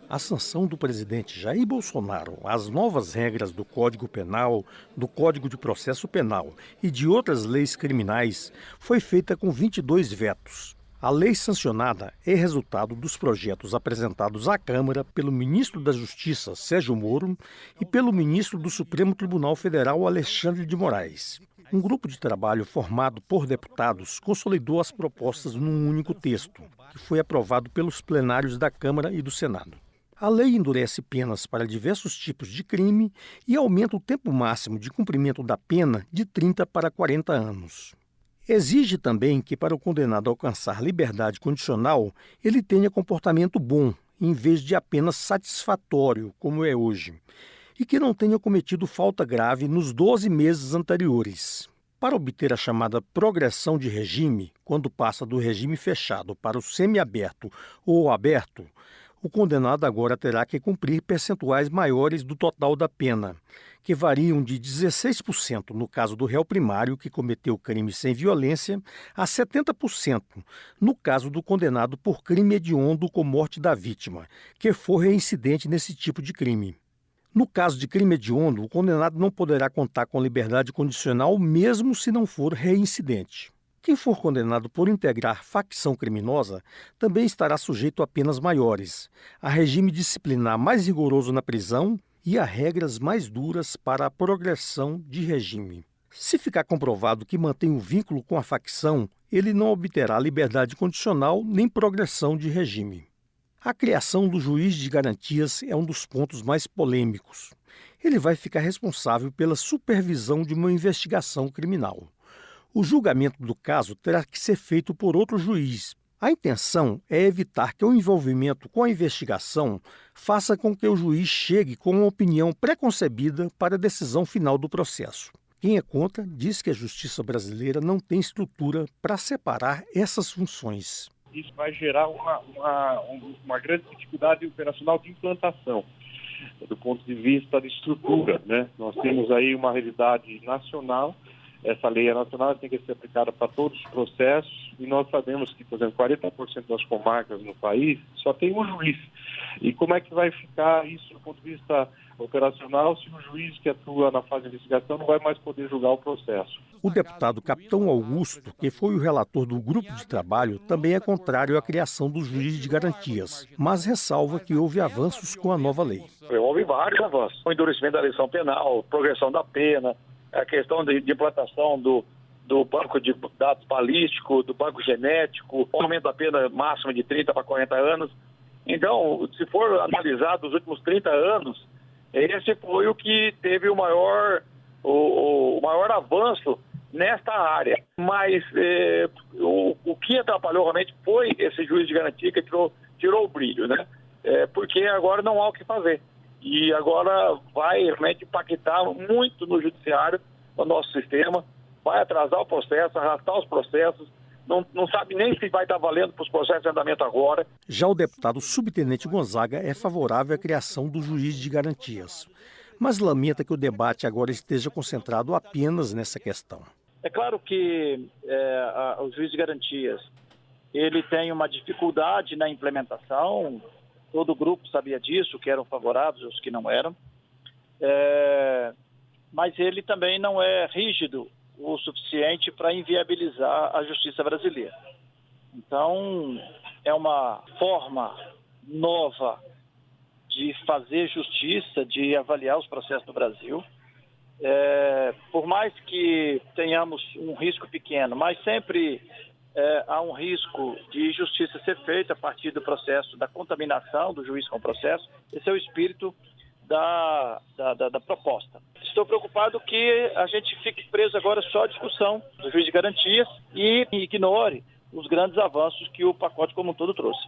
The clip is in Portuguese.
A sanção do presidente Jair Bolsonaro às novas regras do Código Penal, do Código de Processo Penal e de outras leis criminais foi feita com 22 vetos. A lei sancionada é resultado dos projetos apresentados à Câmara pelo ministro da Justiça, Sérgio Moro, e pelo ministro do Supremo Tribunal Federal, Alexandre de Moraes. Um grupo de trabalho formado por deputados consolidou as propostas num único texto, que foi aprovado pelos plenários da Câmara e do Senado. A lei endurece penas para diversos tipos de crime e aumenta o tempo máximo de cumprimento da pena de 30 para 40 anos. Exige também que, para o condenado alcançar liberdade condicional, ele tenha comportamento bom, em vez de apenas satisfatório, como é hoje, e que não tenha cometido falta grave nos 12 meses anteriores. Para obter a chamada progressão de regime, quando passa do regime fechado para o semiaberto ou aberto, o condenado agora terá que cumprir percentuais maiores do total da pena, que variam de 16% no caso do réu primário que cometeu crime sem violência a 70% no caso do condenado por crime hediondo com morte da vítima, que for reincidente nesse tipo de crime. No caso de crime hediondo, o condenado não poderá contar com liberdade condicional mesmo se não for reincidente. Quem for condenado por integrar facção criminosa também estará sujeito a penas maiores, a regime disciplinar mais rigoroso na prisão e a regras mais duras para a progressão de regime. Se ficar comprovado que mantém um vínculo com a facção, ele não obterá liberdade condicional nem progressão de regime. A criação do juiz de garantias é um dos pontos mais polêmicos. Ele vai ficar responsável pela supervisão de uma investigação criminal. O julgamento do caso terá que ser feito por outro juiz. A intenção é evitar que o envolvimento com a investigação faça com que o juiz chegue com uma opinião preconcebida para a decisão final do processo. Quem é contra diz que a justiça brasileira não tem estrutura para separar essas funções. Isso vai gerar uma grande dificuldade operacional de implantação, do ponto de vista de estrutura, né? Nós temos aí uma realidade nacional. Essa lei é nacional, tem que ser aplicada para todos os processos, e nós sabemos que, por exemplo, 40% das comarcas no país só tem um juiz. E como é que vai ficar isso do ponto de vista operacional se o juiz que atua na fase de investigação não vai mais poder julgar o processo? O deputado Capitão Augusto, que foi o relator do grupo de trabalho, também é contrário à criação do juiz de garantias, mas ressalva que houve avanços com a nova lei. Houve vários avanços. O endurecimento da legislação penal, progressão da pena, a questão de implantação do banco de dados balístico, do banco genético, aumento da pena máxima de 30 para 40 anos. Então, se for analisar dos últimos 30 anos, esse foi o que teve o maior avanço nesta área. Mas o que atrapalhou realmente foi esse juiz de garantia que tirou o brilho, né? Porque agora não há o que fazer. E agora vai realmente impactar muito no judiciário, no nosso sistema, vai atrasar o processo, arrastar os processos, não sabe nem se vai estar valendo para os processos de andamento agora. Já o deputado subtenente Gonzaga é favorável à criação do juiz de garantias, mas lamenta que o debate agora esteja concentrado apenas nessa questão. É claro que o juiz de garantias ele tem uma dificuldade na implementação. Todo o grupo sabia disso, que eram favoráveis, os que não eram. Mas ele também não é rígido o suficiente para inviabilizar a justiça brasileira. Então, é uma forma nova de fazer justiça, de avaliar os processos no Brasil. Por mais que tenhamos um risco pequeno, mas sempre há um risco de justiça ser feita a partir do processo da contaminação do juiz com o processo. Esse é o espírito da proposta. Estou preocupado que a gente fique preso agora só à discussão do juiz de garantias e ignore os grandes avanços que o pacote como um todo trouxe.